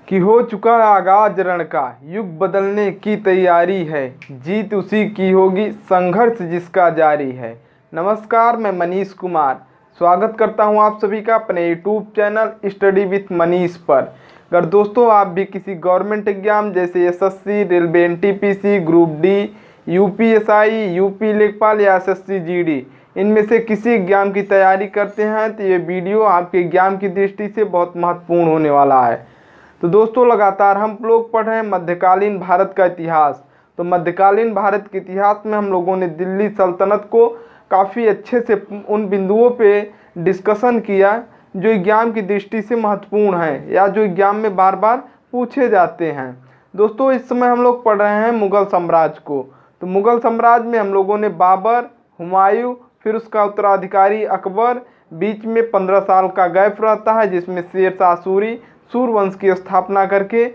कि हो चुका आगाज रण का, युग बदलने की तैयारी है, जीत उसी की होगी, संघर्ष जिसका जारी है। नमस्कार, मैं मनीष कुमार स्वागत करता हूं आप सभी का अपने YouTube channel study with Manish पर। अगर दोस्तों आप भी किसी गवर्नमेंट एग्जाम जैसे SSC, railway NTPC, group D, UPSI, UP लेखपाल या एसएससी जीडी इनमें से किसी एग्जाम की तैयारी करते हैं तो ये वीडियो आपके एग्जाम की दृष्टि से बहुत महत्वपूर्ण होने वाला है। तो दोस्तों लगातार हम लोग पढ़ रहे हैं मध्यकालीन भारत का इतिहास। तो मध्यकालीन भारत के इतिहास में हम लोगों ने दिल्ली सल्तनत को काफ़ी अच्छे से उन बिंदुओं पे डिस्कशन किया जो एग्जाम की दृष्टि से महत्वपूर्ण है या जो एग्जाम में बार बार पूछे जाते हैं। दोस्तों इस समय हम लोग पढ़ रहे हैं मुग़ल साम्राज्य को। तो मुग़ल साम्राज्य में हम लोगों ने बाबर, हुमायूं, फिर उसका उत्तराधिकारी अकबर, बीच में 15 साल का गैप रहता है जिसमें शेरशाह सूरी सूरवंश की स्थापना करके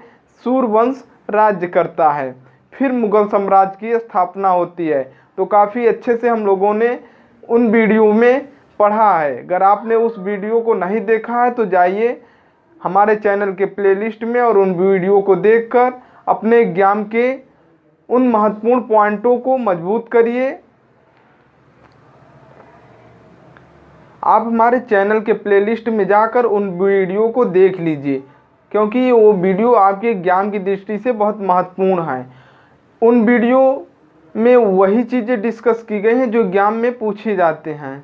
सूरवंश राज्य करता है। फिर मुग़ल साम्राज्य की स्थापना होती है। तो काफ़ी अच्छे से हम लोगों ने उन वीडियो में पढ़ा है। अगर आपने उस वीडियो को नहीं देखा है तो जाइए हमारे चैनल के प्लेलिस्ट में और उन वीडियो को देखकर अपने एग्जाम के उन महत्वपूर्ण पॉइंटों को मजबूत करिए। आप हमारे चैनल के प्लेलिस्ट में जाकर उन वीडियो को देख लीजिए क्योंकि वो वीडियो आपके एग्जाम की दृष्टि से बहुत महत्वपूर्ण है। उन वीडियो में वही चीज़ें डिस्कस की गई हैं जो एग्जाम में पूछे जाते हैं।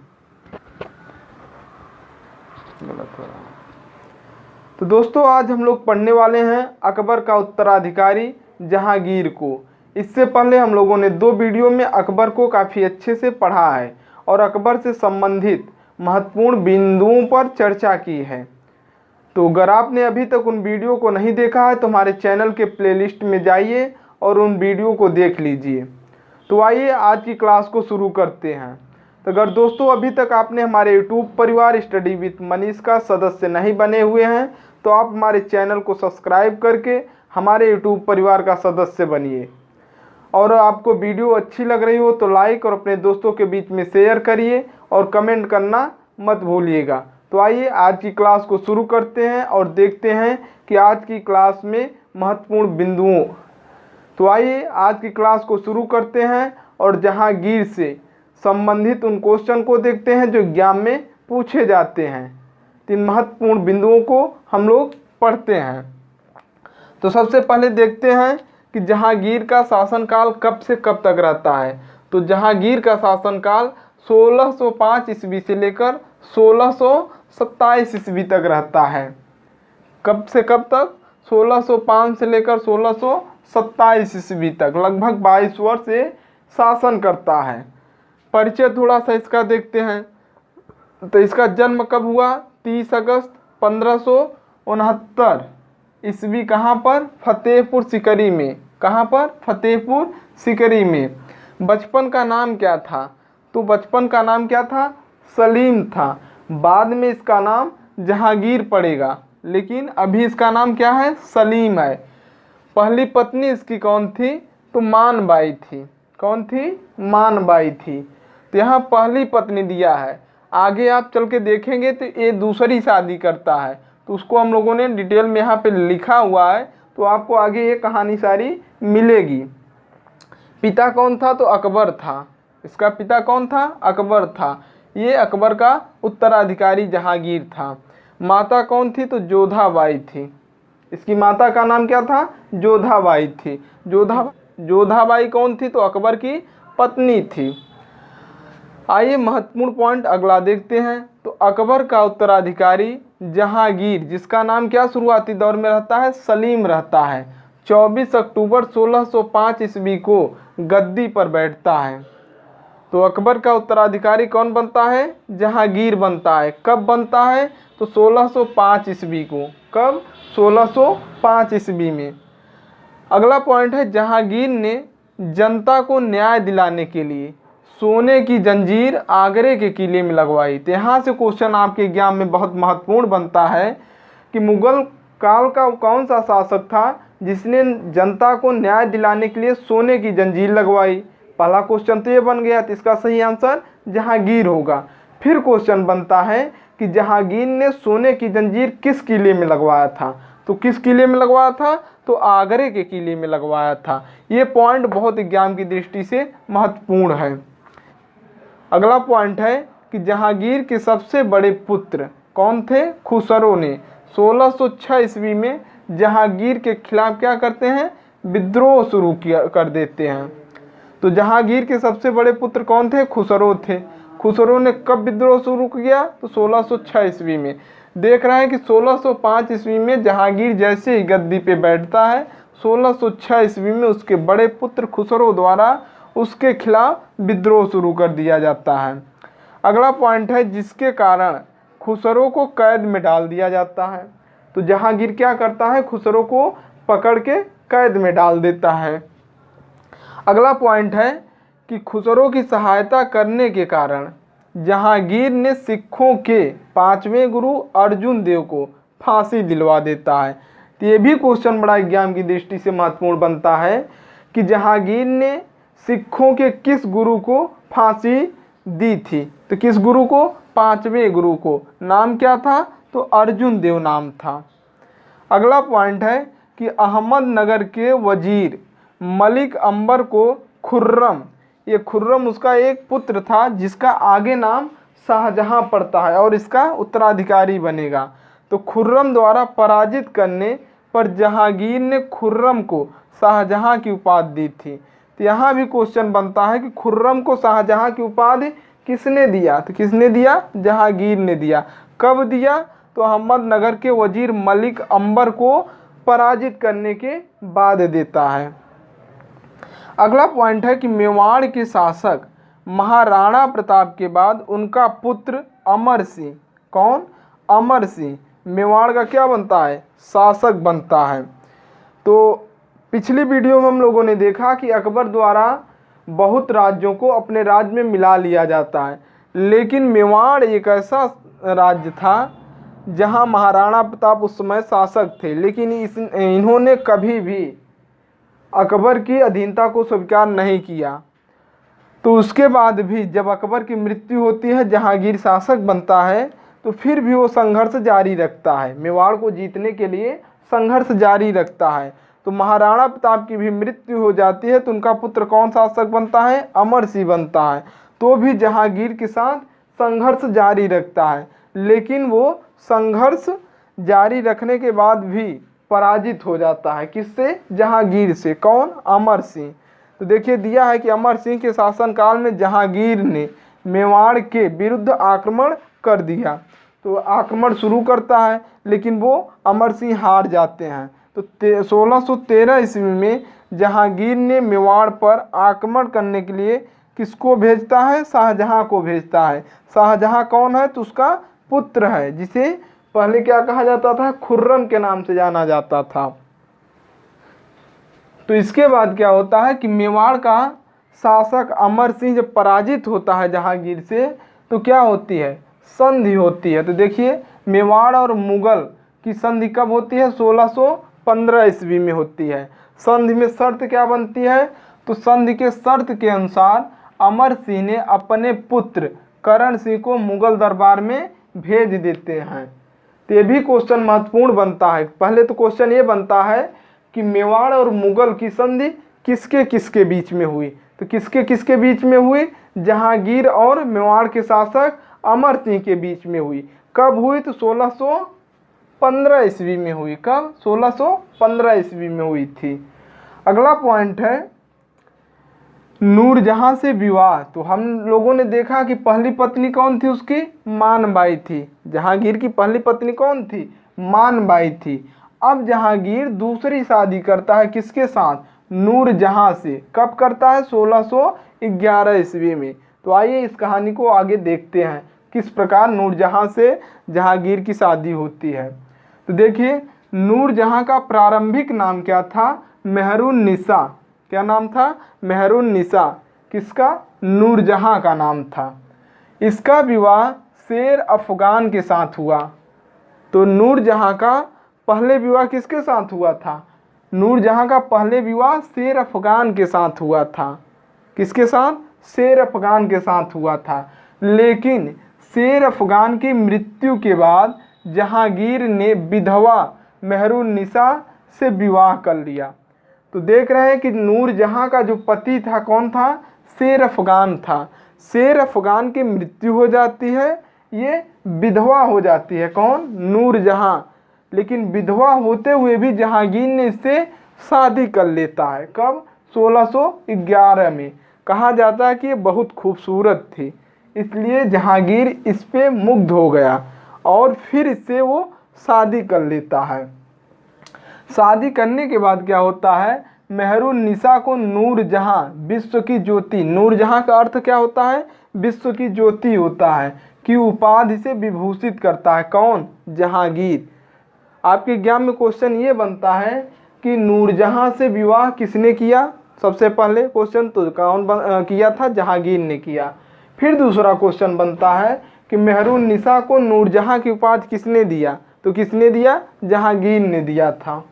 तो दोस्तों आज हम लोग पढ़ने वाले हैं अकबर का उत्तराधिकारी जहांगीर को। इससे पहले हम लोगों ने 2 वीडियो में अकबर को काफ़ी अच्छे से पढ़ा है और अकबर से संबंधित महत्वपूर्ण बिंदुओं पर चर्चा की है। तो अगर आपने अभी तक उन वीडियो को नहीं देखा है तो हमारे चैनल के प्लेलिस्ट में जाइए और उन वीडियो को देख लीजिए। तो आइए आज की क्लास को शुरू करते हैं। तो अगर दोस्तों अभी तक आपने हमारे यूट्यूब परिवार स्टडी विथ मनीष का सदस्य नहीं बने हुए हैं तो आप हमारे चैनल को सब्सक्राइब करके हमारे यूट्यूब परिवार का सदस्य बनिए। और आपको वीडियो अच्छी लग रही हो तो लाइक और अपने दोस्तों के बीच में शेयर करिए और कमेंट करना मत भूलिएगा। तो आइए आज की क्लास को शुरू करते हैं और देखते हैं कि आज की क्लास में महत्वपूर्ण बिंदुओं। तो आइए आज की क्लास को शुरू करते हैं और जहांगीर से संबंधित उन क्वेश्चन को देखते हैं जो एग्जाम में पूछे जाते हैं। 3 महत्वपूर्ण बिंदुओं को हम लोग पढ़ते हैं। तो सबसे पहले देखते हैं कि जहांगीर का शासनकाल कब से कब तक रहता है। तो जहांगीर का शासनकाल 1605 ईस्वी से लेकर 1627 ईस्वी तक रहता है। कब से कब तक? 1605 से लेकर 1627 ईस्वी तक, लगभग 22 वर्ष से शासन करता है। परिचय थोड़ा सा इसका देखते हैं। तो इसका जन्म कब हुआ? 30 अगस्त 1569 ईस्वी। कहाँ पर? फतेहपुर सीकरी में। कहाँ पर? फतेहपुर सीकरी में। बचपन का नाम क्या था? तो बचपन का नाम क्या था? सलीम था। बाद में इसका नाम जहांगीर पड़ेगा लेकिन अभी इसका नाम क्या है? सलीम है। पहली पत्नी इसकी कौन थी? तो मानबाई थी। कौन थी? मानबाई थी। तो यहाँ पहली पत्नी दिया है। आगे आप चल के देखेंगे तो ये दूसरी शादी करता है तो उसको हम लोगों ने डिटेल में यहाँ पे लिखा हुआ है तो आपको आगे ये कहानी सारी मिलेगी। पिता कौन था? तो अकबर था। इसका पिता कौन था? अकबर था। ये अकबर का उत्तराधिकारी जहांगीर था। माता कौन थी? तो जोधाबाई थी। इसकी माता का नाम क्या था? जोधाबाई थी। जोधाबाई कौन थी? तो अकबर की पत्नी थी। आइए महत्वपूर्ण पॉइंट अगला देखते हैं। तो अकबर का उत्तराधिकारी जहांगीर, जिसका नाम क्या शुरुआती दौर में रहता है? सलीम रहता है, 24 अक्टूबर 1605 ईस्वी को गद्दी पर बैठता है। तो अकबर का उत्तराधिकारी कौन बनता है? जहांगीर बनता है। कब बनता है? तो 1605 ईस्वी को। कब? 1605 ईस्वी में। अगला पॉइंट है जहांगीर ने जनता को न्याय दिलाने के लिए सोने की जंजीर आगरे के किले में लगवाई। तो यहाँ से क्वेश्चन आपके एग्जाम में बहुत महत्वपूर्ण बनता है कि मुगल काल का कौन सा शासक था जिसने जनता को न्याय दिलाने के लिए सोने की जंजीर लगवाई? पहला क्वेश्चन तो ये बन गया। तो इसका सही आंसर जहांगीर होगा। फिर क्वेश्चन बनता है कि जहांगीर ने सोने की जंजीर किस किले में लगवाया था? तो किस किले में लगवाया था? तो आगरे के किले में लगवाया था। ये पॉइंट बहुत एग्जाम की दृष्टि से महत्वपूर्ण है। अगला पॉइंट है कि जहांगीर के सबसे बड़े पुत्र कौन थे? खुसरो ने 1606 ईस्वी में जहांगीर के खिलाफ क्या करते हैं? विद्रोह शुरू कर देते हैं। तो जहांगीर के सबसे बड़े पुत्र कौन थे? खुसरो थे। खुसरो ने कब विद्रोह शुरू किया? तो 1606 ईस्वी में। देख रहे हैं कि 1605 ईस्वी में जहांगीर जैसे ही गद्दी पे बैठता है, 1606 ईस्वी में उसके बड़े पुत्र खुसरो द्वारा उसके खिलाफ विद्रोह शुरू कर दिया जाता है। अगला पॉइंट है जिसके कारण खुसरो को कैद में डाल दिया जाता है। तो जहांगीर क्या करता है? खुसरो को पकड़ के कैद में डाल देता है। अगला पॉइंट है कि खुसरो की सहायता करने के कारण जहांगीर ने सिखों के 5वें गुरु अर्जुन देव को फांसी दिलवा देता है। तो ये भी क्वेश्चन बड़ा एग्जाम की दृष्टि से महत्वपूर्ण बनता है कि जहांगीर ने सिखों के किस गुरु को फांसी दी थी? तो किस गुरु को? 5वें गुरु को। नाम क्या था? तो अर्जुन देव नाम था। अगला पॉइंट है कि अहमदनगर के वजीर मलिक अंबर को खुर्रम, ये खुर्रम उसका एक पुत्र था जिसका आगे नाम शाहजहां पड़ता है और इसका उत्तराधिकारी बनेगा। तो खुर्रम द्वारा पराजित करने पर जहांगीर ने खुर्रम को शाहजहां की उपाधि दी थी। तो यहाँ भी क्वेश्चन बनता है कि खुर्रम को शाहजहां की उपाधि किसने दिया? तो किसने दिया? जहांगीर ने दिया। कब दिया? तो अहमदनगर के वजीर मलिक अंबर को पराजित करने के बाद देता है। अगला पॉइंट है कि मेवाड़ के शासक महाराणा प्रताप के बाद उनका पुत्र अमर सिंह, कौन? अमर सिंह मेवाड़ का क्या बनता है? शासक बनता है। तो पिछली वीडियो में हम लोगों ने देखा कि अकबर द्वारा बहुत राज्यों को अपने राज्य में मिला लिया जाता है, लेकिन मेवाड़ एक ऐसा राज्य था जहां महाराणा प्रताप उस समय शासक थे, लेकिन इन्होंने कभी भी अकबर की अधीनता को स्वीकार नहीं किया। तो उसके बाद भी जब अकबर की मृत्यु होती है, जहांगीर शासक बनता है, तो फिर भी वो संघर्ष जारी रखता है, मेवाड़ को जीतने के लिए संघर्ष जारी रखता है। तो महाराणा प्रताप की भी मृत्यु हो जाती है, तो उनका पुत्र कौन शासक बनता है? अमर सिंह बनता है। तो भी जहांगीर के साथ संघर्ष जारी रखता है, लेकिन वो संघर्ष जारी रखने के बाद भी पराजित हो जाता है। किससे? जहांगीर से। कौन? अमर सिंह। तो देखिए दिया है कि अमर सिंह के शासनकाल में जहांगीर ने मेवाड़ के विरुद्ध आक्रमण कर दिया। तो आक्रमण शुरू करता है, लेकिन वो अमर सिंह हार जाते हैं। तो 1613 ईस्वी में जहांगीर ने मेवाड़ पर आक्रमण करने के लिए किसको भेजता है? शाहजहां को भेजता है। शाहजहां कौन है? तो उसका पुत्र है, जिसे पहले क्या कहा जाता था? खुर्रम के नाम से जाना जाता था। तो इसके बाद क्या होता है कि मेवाड़ का शासक अमर सिंह जब पराजित होता है जहांगीर से, तो क्या होती है? संधि होती है। तो देखिए मेवाड़ और मुगल की संधि कब होती है? 1615 ईस्वी में होती है। संधि में शर्त क्या बनती है? तो संधि के शर्त के अनुसार अमर सिंह ने अपने पुत्र करण सिंह को मुगल दरबार में भेज देते हैं। तो ये भी क्वेश्चन महत्वपूर्ण बनता है। पहले तो क्वेश्चन ये बनता है कि मेवाड़ और मुगल की संधि किसके किसके बीच में हुई? तो किसके किसके बीच में हुई? जहांगीर और मेवाड़ के शासक अमर सिंह के बीच में हुई। कब हुई? तो 1615 ईस्वी में हुई। कब? 1615 ईस्वी में हुई थी। अगला पॉइंट है नूरजहां से विवाह। तो हम लोगों ने देखा कि पहली पत्नी कौन थी उसकी? मानबाई थी। जहांगीर की पहली पत्नी कौन थी? मानबाई थी। अब जहांगीर दूसरी शादी करता है किसके साथ? नूरजहां से। कब करता है? 1611 ईस्वी में। तो आइए इस कहानी को आगे देखते हैं, किस प्रकार नूरजहां से जहांगीर की शादी होती है। तो देखिए नूरजहां का प्रारंभिक नाम क्या था? मेहरुन्निसा। क्या नाम था? मेहरुन्निसा। किसका? नूरजहां का नाम था। इसका विवाह शेर अफगान के साथ हुआ। तो नूरजहां का पहले विवाह किसके साथ हुआ था? नूरजहां का पहले विवाह शेर अफगान के साथ हुआ था। किसके साथ? शेर अफगान के साथ हुआ था। लेकिन शेर अफगान की मृत्यु के बाद जहांगीर ने विधवा मेहरुन्निसा से विवाह कर लिया। तो देख रहे हैं कि नूरजहां का जो पति था कौन था, शेर अफगान था। शेर अफगान की मृत्यु हो जाती है, ये विधवा हो जाती है, कौन, नूरजहां। लेकिन विधवा होते हुए भी जहांगीर ने इससे शादी कर लेता है। कब, 1611 में। कहा जाता है कि ये बहुत खूबसूरत थी, इसलिए जहांगीर इस पे मुग्ध हो गया और फिर इससे वो शादी कर लेता है। शादी करने के बाद क्या होता है, मेहरुन्निसा को नूरजहां, विश्व की ज्योति, नूरजहां का अर्थ क्या होता है, विश्व की ज्योति होता है, की उपाधि से विभूषित करता है। कौन, जहांगीर। आपके एग्जाम में क्वेश्चन ये बनता है कि नूरजहां से विवाह किसने किया, सबसे पहले क्वेश्चन तो कौन किया था, जहांगीर ने किया। फिर दूसरा क्वेश्चन बनता है कि मेहरुन्निसा को नूरजहां की उपाधि किसने दिया, तो किसने दिया, जहांगीर ने दिया था।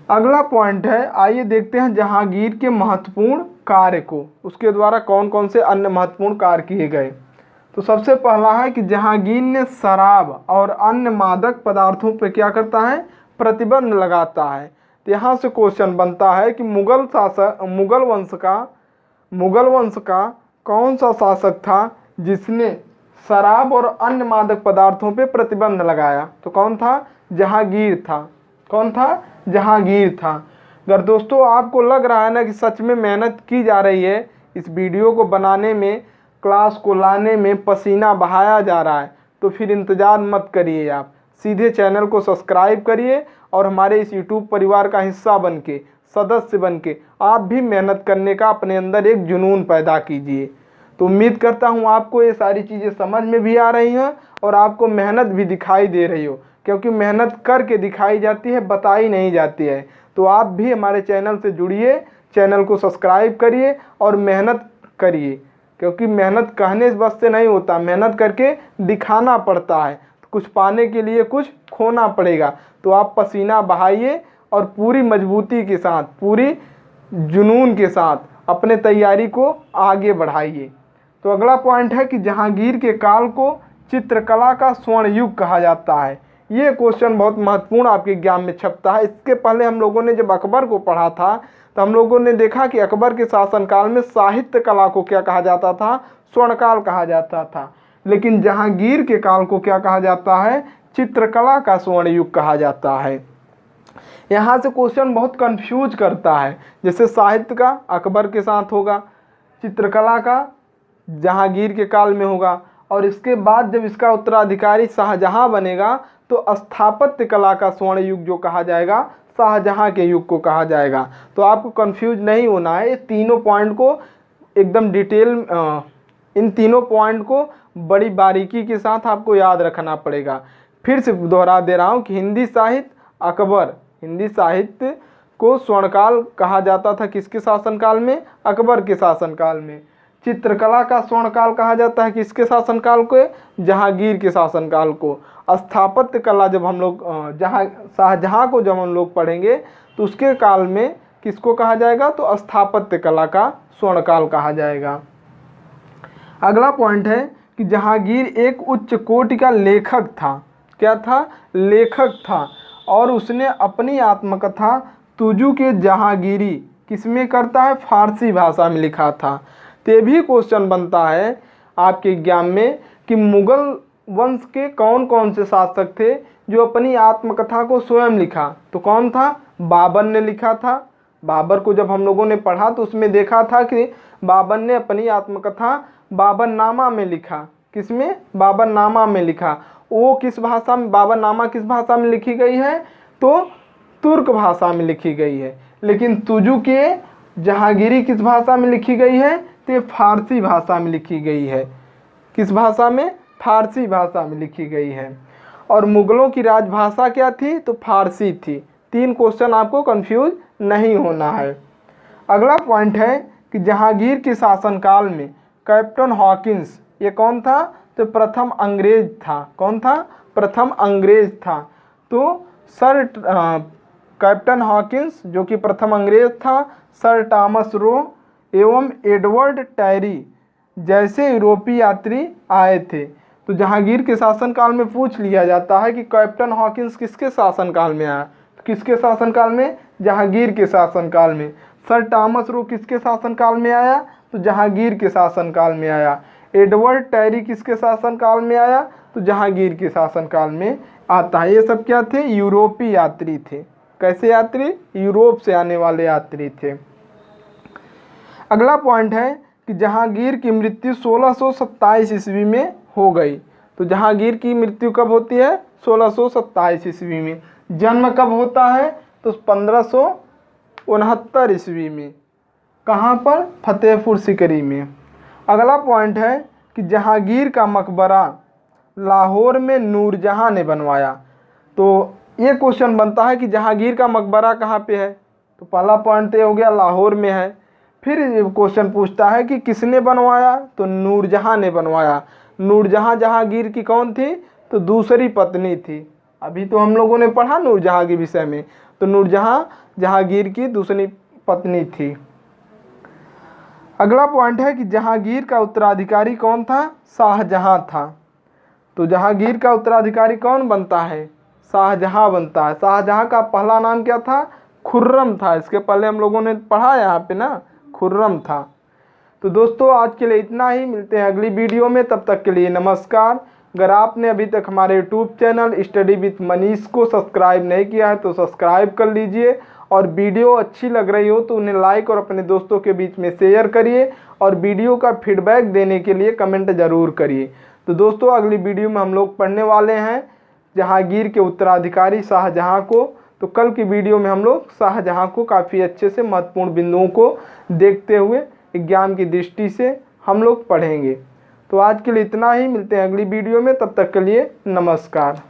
अगला पॉइंट है, आइए देखते हैं जहांगीर के महत्वपूर्ण कार्य को, उसके द्वारा कौन कौन से अन्य महत्वपूर्ण कार्य किए गए। तो सबसे पहला है कि जहांगीर ने शराब और अन्य मादक पदार्थों पर क्या करता है, प्रतिबंध लगाता है। तो यहाँ से क्वेश्चन बनता है कि मुगल वंश का कौन सा शासक था जिसने शराब और अन्य मादक पदार्थों पर प्रतिबंध लगाया, तो कौन था, जहांगीर था। कौन था, जहांगीर था। अगर दोस्तों आपको लग रहा है ना कि सच में मेहनत की जा रही है, इस वीडियो को बनाने में, क्लास को लाने में पसीना बहाया जा रहा है, तो फिर इंतज़ार मत करिए, आप सीधे चैनल को सब्सक्राइब करिए और हमारे इस यूट्यूब परिवार का हिस्सा बन के, सदस्य बन के आप भी मेहनत करने का अपने अंदर एक जुनून पैदा कीजिए। तो उम्मीद करता हूँ आपको ये सारी चीज़ें समझ में भी आ रही हैं और आपको मेहनत भी दिखाई दे रही हो, क्योंकि मेहनत करके दिखाई जाती है, बताई नहीं जाती है। तो आप भी हमारे चैनल से जुड़िए, चैनल को सब्सक्राइब करिए और मेहनत करिए, क्योंकि मेहनत कहने बस से नहीं होता, मेहनत करके दिखाना पड़ता है। तो कुछ पाने के लिए कुछ खोना पड़ेगा। तो आप पसीना बहाइए और पूरी मजबूती के साथ, पूरी जुनून के साथ अपने तैयारी को आगे बढ़ाइए। तो अगला पॉइंट है कि जहांगीर के काल को चित्रकला का स्वर्ण युग कहा जाता है। ये क्वेश्चन बहुत महत्वपूर्ण आपके एग्जाम में छपता है। इसके पहले हम लोगों ने जब अकबर को पढ़ा था तो हम लोगों ने देखा कि अकबर के शासनकाल में साहित्य कला को क्या कहा जाता था, स्वर्णकाल कहा जाता था। लेकिन जहांगीर के काल को क्या कहा जाता है, चित्रकला का स्वर्ण युग कहा जाता है। यहाँ से क्वेश्चन बहुत कंफ्यूज करता है, जैसे साहित्य का अकबर के साथ होगा, चित्रकला का जहांगीर के काल में होगा, और इसके बाद जब इसका उत्तराधिकारी शाहजहां बनेगा तो स्थापत्य कला का स्वर्ण युग जो कहा जाएगा, शाहजहां के युग को कहा जाएगा। तो आपको कंफ्यूज नहीं होना है, ये तीनों पॉइंट को एकदम डिटेल, इन तीनों पॉइंट को बड़ी बारीकी के साथ आपको याद रखना पड़ेगा। फिर से दोहरा दे रहा हूँ कि हिंदी साहित्य अकबर, हिंदी साहित्य को स्वर्णकाल कहा जाता था किसके शासनकाल में, अकबर के शासनकाल में। चित्रकला का स्वर्णकाल कहा जाता है किसके शासनकाल को, जहांगीर के शासनकाल को। स्थापत्य कला जब हम लोग शाहजहां को जब हम लोग पढ़ेंगे तो उसके काल में किसको कहा जाएगा, तो स्थापत्य कला का स्वर्णकाल कहा जाएगा। अगला पॉइंट है कि जहांगीर एक उच्च कोटि का लेखक था। क्या था, लेखक था, और उसने अपनी आत्मकथा तुजू के जहांगीरी किसमें करता है, फारसी भाषा में लिखा था। तो भी क्वेश्चन बनता है आपके एग्जाम में कि मुगल वंश के कौन कौन से शासक थे जो अपनी आत्मकथा को स्वयं लिखा, तो कौन था, बाबर ने लिखा था। बाबर को जब हम लोगों ने पढ़ा तो उसमें देखा था कि बाबर ने अपनी आत्मकथा बाबरनामा में लिखा। किसमें, बाबरनामा में लिखा। वो किस भाषा में, बाबरनामा किस भाषा में लिखी गई है, तो तुर्क भाषा में लिखी गई है। लेकिन तुजू के जहांगीरी किस भाषा में लिखी गई है, तो ये फारसी भाषा में लिखी गई है। किस भाषा में, फारसी भाषा में लिखी गई है। और मुगलों की राजभाषा क्या थी, तो फारसी थी। तीन क्वेश्चन आपको कंफ्यूज नहीं होना है। अगला पॉइंट है कि जहांगीर के शासनकाल में कैप्टन हॉकिंस, ये कौन था, तो प्रथम अंग्रेज था। कौन था, प्रथम अंग्रेज था। तो सर कैप्टन हॉकिंस जो कि प्रथम अंग्रेज था, सर टॉमस रो एवं एडवर्ड टैरी जैसे यूरोपीय यात्री आए थे। तो जहांगीर के शासनकाल में पूछ लिया जाता है कि कैप्टन हॉकिंस किसके शासनकाल में आया, तो किसके शासनकाल में, जहांगीर के शासनकाल में। सर टॉमस रो किसके शासनकाल में आया, तो जहांगीर के शासनकाल में आया। एडवर्ड टेरी किसके शासनकाल में आया, तो जहांगीर के शासनकाल में आता है। ये सब क्या थे, यूरोपीय यात्री थे। कैसे यात्री, यूरोप से आने वाले यात्री थे। अगला पॉइंट है कि जहांगीर की मृत्यु 1627 ईस्वी में हो गई। तो जहांगीर की मृत्यु कब होती है, 1627 ईस्वी में। जन्म कब होता है, तो 1569 ईस्वी में। कहाँ पर, फतेहपुर सीकरी में। अगला पॉइंट है कि जहांगीर का मकबरा लाहौर में नूरजहां ने बनवाया। तो ये क्वेश्चन बनता है कि जहांगीर का मकबरा कहाँ पे है, तो पहला पॉइंट तो हो गया लाहौर में है। फिर क्वेश्चन पूछता है कि किसने बनवाया, तो नूरजहां ने बनवाया। नूरजहां जहांगीर की कौन थी, तो दूसरी पत्नी थी। अभी तो हम लोगों ने पढ़ा नूरजहां के विषय में, तो नूरजहां जहांगीर की दूसरी पत्नी थी। अगला पॉइंट है कि जहांगीर का उत्तराधिकारी कौन था, शाहजहां था। तो जहांगीर का उत्तराधिकारी कौन बनता है, शाहजहां बनता है। शाहजहां का पहला नाम क्या था, खुर्रम था। इसके पहले हम लोगों ने पढ़ा यहाँ पे ना, खुर्रम था। तो दोस्तों आज के लिए इतना ही, मिलते हैं अगली वीडियो में, तब तक के लिए नमस्कार। अगर आपने अभी तक हमारे YouTube channel study with Manish को सब्सक्राइब नहीं किया है तो सब्सक्राइब कर लीजिए, और वीडियो अच्छी लग रही हो तो उन्हें लाइक और अपने दोस्तों के बीच में शेयर करिए, और वीडियो का फीडबैक देने के लिए कमेंट ज़रूर करिए। तो दोस्तों अगली वीडियो में हम लोग पढ़ने वाले हैं जहांगीर के उत्तराधिकारी शाहजहां को। तो कल की वीडियो में हम लोग शाहजहां को काफ़ी अच्छे से महत्वपूर्ण बिंदुओं को देखते हुए एग्जाम की दृष्टि से हम लोग पढ़ेंगे। तो आज के लिए इतना ही, मिलते हैं अगली वीडियो में, तब तक के लिए नमस्कार।